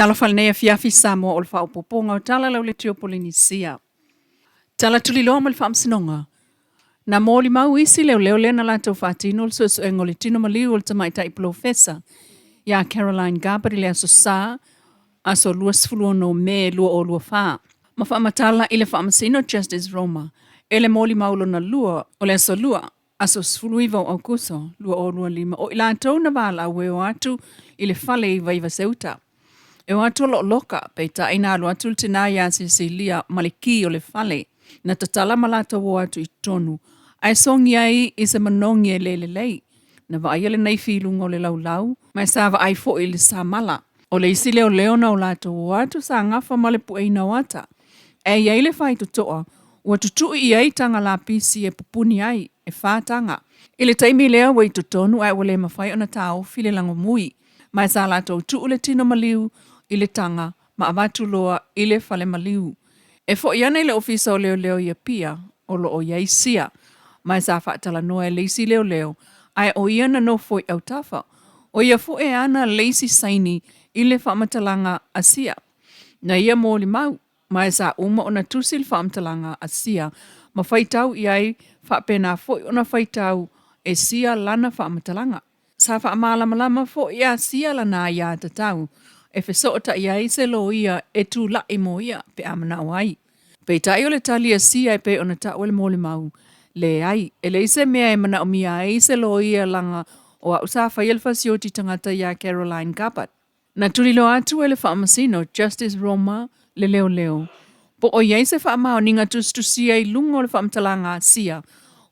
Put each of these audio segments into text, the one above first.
Tala falnea fiafi Samoa o le whaopoponga o tala lau le tio Polinisia. Tala tuli loa ma le whaamsinonga. Na mōli mau isi leo lena lātou whātino le suesu e ngole tino maliu o le tamaitai profesa. Ia Caroline Gabari le aso sā, aso lua sifuluono me lua o lua whā. Ma whaamatala i le whaamasino Justice Roma. E le mōli mau lona lua o le aso lua. Aso sifuluiva o kuso, lua o lua lima. O ila tau na wala ue o atu i le whale i vaiva seuta. E watu lo loka pe ta ina alu atu tina ya Cecilia maliki o le fale na tatala malata wo atu i tonu. Ai songi ai i se manongi e lei. Na va ai le nei filunga o le lau. Mai sa va ai fo i le sa mala. O le isi leo leona o lato wo atu sa ngafa male pu eina wata. E iai le fai tutoa. Ua tutu i ai tanga la pisi e pupuni ai e whātanga. I le taimi leo wei tutonu ai wale mawhai o na tau file lango mui. Mai sa lato tu le tino maliu i le tanga, ma avatu loa i le fale maliu. E fo iana i le ofisa o leo ia pia, o lo o iai sia, mai sa whaatala noa e leisi leo, ai o iana no foi au tafa, o ia fo e ana leisi saini i le whaamatalanga a sia. Na ia mōli mau, mai sa uma o na tusil whaamatalanga a sia, ma whaitau iai whaapena foi o na whaitau e sia lana whaamatalanga. Sa whaamalamalama fo ia sia lana ia tatau, e fesota ia i se lo ia e tu la i mo ia pe amana o ai. Pe tai o le talia si ai pe ona ta o le mole mau. Le ai, e le ise mea e mana o mia e se lo ia langa o a usa whaiel fasioti tangata ia Caroline Gabat. Na turi lo atu e le whaamasino Justice Roma le leo. Po o iai se whaamao ninga tustusia i lungo le whaamtalanga sia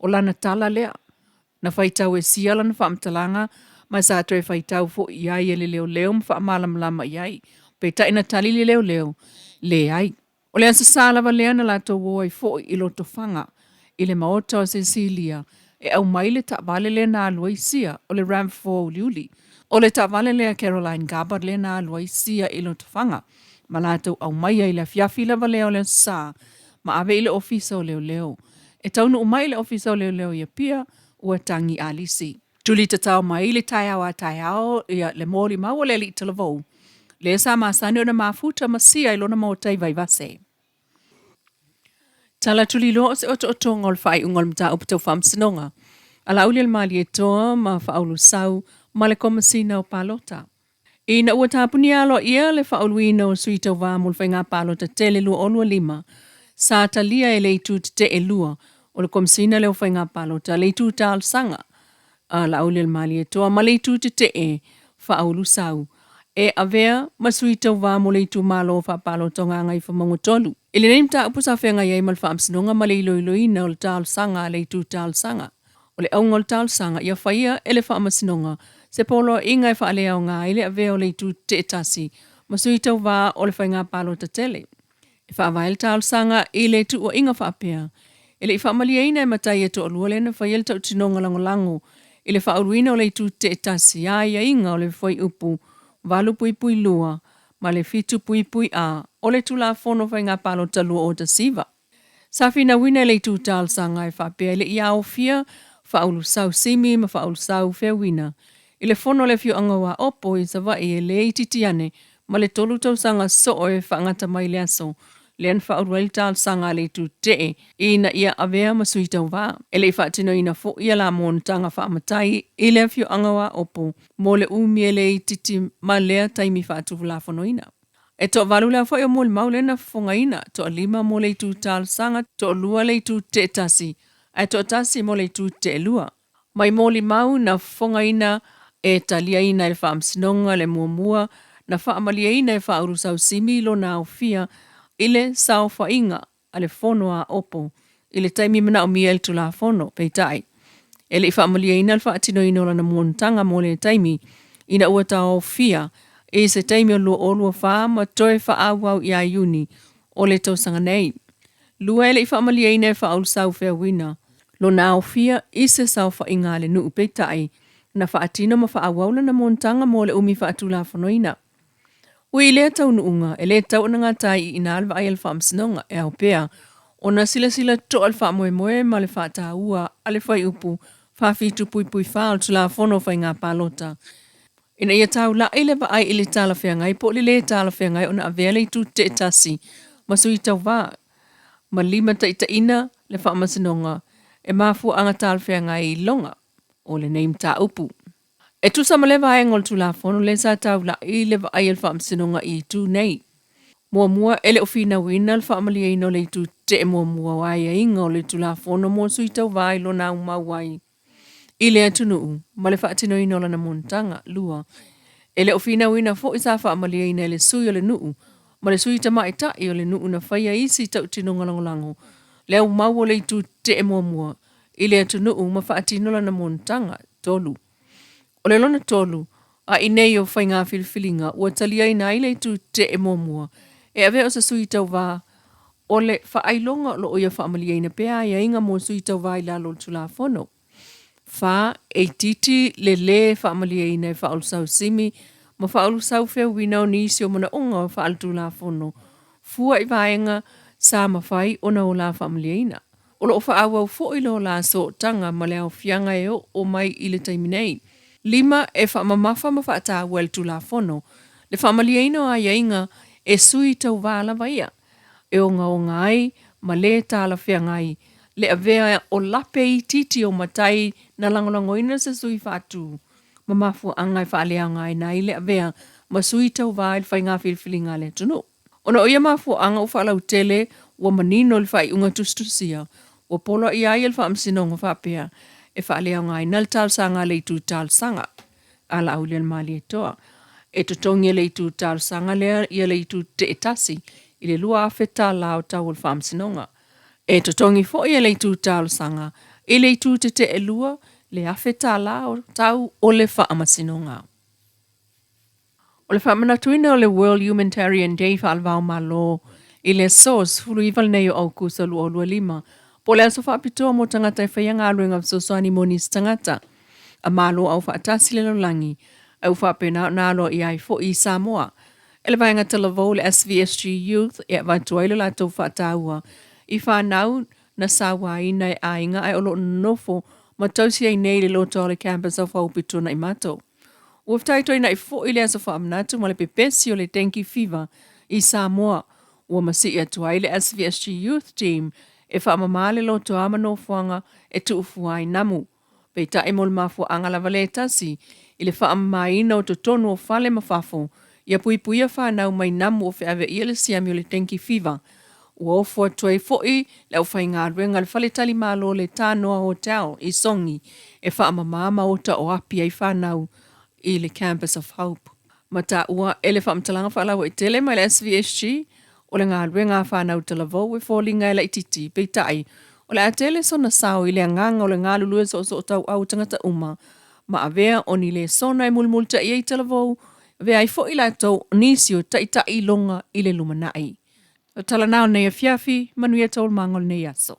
o lana tala lea. Na whaitau e sia lana whaamtalanga mai sa atoe whaitau fo iai e le leo mwha malam iai. Pe ta ina tali le leo, le ai. O le asa sālawa lea na lato woi fo i loto whanga, i le maota o Cecilia, e au mai le ta vale le na alua isia o le Ram FOU liuli. O le ta vale lea Caroline Gabbard le na alua isia i loto whanga, ma lato au mai ai le fiafi lava leo le sa, ma ave i le ofisa o leo. E taunu umai le ofisa o leo ia pia, ua tangi alisi. Tuli tatau mai le tai ao ia le mori mau le li talavou. Le sa masani o na mafuta masia i lona mautai vai vase. Tala tuli lo se oto ngol fai ungol mta upatau whamsinonga. Ala uli al mali e toa ma whaulu sau ma le komasina o palota. Ina ua tapuni alo ia le whauluina o suita o vāmul whai ngā palota tele lua olua lima. Sa talia e leitu te e lua o le komasina leo whai ngā palota leitu tal sanga. La uli al mali e toa ma leitu te e whaulu sau. E avea masuita o vāmo leitu malo wha palo tonga ngai whamongo tolu. Ele neim ta upusa whenga iei mal whaamsinonga ma leiloiloina o le tal sanga leitu tal sanga. O le aungol tal sanga ia whaia ele whaamasinonga se polo inga e whaalea o ngā ele avea o leitu te etasi masuita o vā o le whainga palo tatele. E whaavael tal sanga i leitu o inga whaapea. Ele i whaamaliaina e matai e to o luolena whaiel tau tinonga langolango ele whaaruina o leitu te etasi ia inga o le whai upu valu pui lua, ma le fitu pui a, o le tula fono whai ngā palo talua o ta siva. Safina wina le tu tal sanga e whapea le ia o fia, whaulu sau simi ma whaulu sau whea wina. I le fono le fio angawa opo i sa vai e le titiane, ma le tolu tau sanga so o e whaangata mai le aso, le an whaulu el tal sanga le tu te i na ia avea masuita o vā. E le whaatino ina fo ia la mon tanga whaamatai i le fio angawa opo, mo le umi e le titi ma lea taimi whaatufu la fonoina. E to valu lea whai o mo le maulena fongaina, to lima mo le tu tal sanga, to lua le tu te tasi, e to tasi mo le tu te lua. Mai mo le mau na fongaina e talia ina le whaamsinonga le muamua, na whaamalia ina e whauru sau simi lo na ofia, ile sao whainga ale fono a opo, ile taimi mana o miel tu la fono, peitai. Ele i whaamalia ina le whaatino ina ola na muontanga mo le taimi, ina ua tau fia, e se taimi o lua olua wha ma toe wha awau i a iuni, o le tau sanga nei. Lua ele i whaamalia ina e wha sau whea wina, lo na o fia i se sao whainga le nuu peitai, na whaatino ma wha awau na muontanga mo le umi whaatu la fono ina. Ui lea tau nuunga, e lea tau na ngā tai i ina alwa ai al whaamsinonga e au pea, o na sila to al wha moe ma le wha ua ale whai upu, wha fitu pui wha al tula fono whai ngā palota. Ina ia tau la ile ba ai ili tala whengai, po li le tala whengai, ona avele i tu te tasi, masui tau wā, ma lima ta ita ina le wha masinonga, e mafu anga tala whengai i longa, o le neim ta upu. E tu sama le vai ngol tu la fono, le sa tau la ile ba ai il wha masinonga i tu nei. Mua ele o fina wina le wha amalia ino le tu te mua wai a inga o le tu la fono, mua sui tau vai lo na umau wai. Ile atunu ma le whaatino ino lana montanga, lua. Ele o fina wina fo isa wha amalia ina le sui o le nuu, ma le sui tamai tai o le nuu na whaia isi tau tino ngalangolango. Le au mau o le tu te mua. Ile atunu ma whaatino lana montanga, tolu. O le lona tolu, a inei o whai ngā whiliwhilinga, ua talia ina ile tu te mua. E ave o sa sui tau wā, o le whaailonga lo o ia wha amalia ina pēa, ia inga mo sui tau wā i la lo tu la fono. Fa e titi le fa amalia ina fa ulsau simi ma fa ulsau fe wina o nisi o mana onga fa altu la fono fua i vaenga sa ma fai ona o la fa amalia ina o lo fa awa fo i lo la so tanga ma le au fianga e o mai i le taiminei lima e fa mamafa ma fa ta wel tu la fono le fa amalia ina a inga e sui tau vala vaia e onga ai ma le tala fiangai le avea o lape i titi o matai na langolango ina se sui fatu. Ma mafu angai fa alea ngai na i le avea ma sui tau vai le fai ngā whiliwhilinga le tunu. Ona o ia mafu anga o whalau tele wa manino le fai unga tustusia. Wa polo i ai le fa amsinonga whapea e fa alea ngai na le tal sanga le tu tal sanga. Ala au le mali e toa. E totongi le tu tal sanga le ia le tu te etasi. I le lua afeta lao tau le fa amsinonga. E totongi fo ia le tu tal sanga, e le tu te elua, le afeta la o tau o le wha amasinonga. O le wha manatuina o le World Humanitarian Day wha alvao malo, i le SOS, fulu iwal nei o au kusa lua o lua lima, po le aso wha apitoa mo tangata e whaianga aluenga sosoani monis tangata, a malo au wha atasi le langi, au wha pena na alo i ai fo i Samoa. Ele vaenga talavou le SVSG Youth, e vai tuailo la tau wha taua, i whanau na sawa ina e ainga ai olo nofo ma tausi ai nei le loto o le campus of FOU pitona i mato. Ua whtaito ina i fo i le aso whaamnatu ma le pepesi o le dengue fever i Samoa. Ua masi i atu ai le SVSG Youth Team e whaamamale loto ama nofuanga e tuufuai namu. Peita e mol mafu anga la valetasi i le whaamaina o totonu o fale mafafo ia puipuia whanau mai namu o whiawe i le siami o le dengue fever. Ua ofo tuai foi le au whai ngā ruenga le whale tali malo le tānoa hotel i songi e wha amamama o ta o api ai whanau i le Campus of Hope. Ma ta ua ele wha amtalanga whaalawa i tele mai le SVSG o le ngā ruenga whanau talavou e fōlinga e la ititi pei tai o le atele sona sao i le anganga o le ngā lulue so tau au tangata uma ma avea o ni le sona e mulmulta i ei talavou vea i fo i la tau nisi o tai longa i le lumanai. O tala nao nei a fiafi, manuia tol mangol nei aso.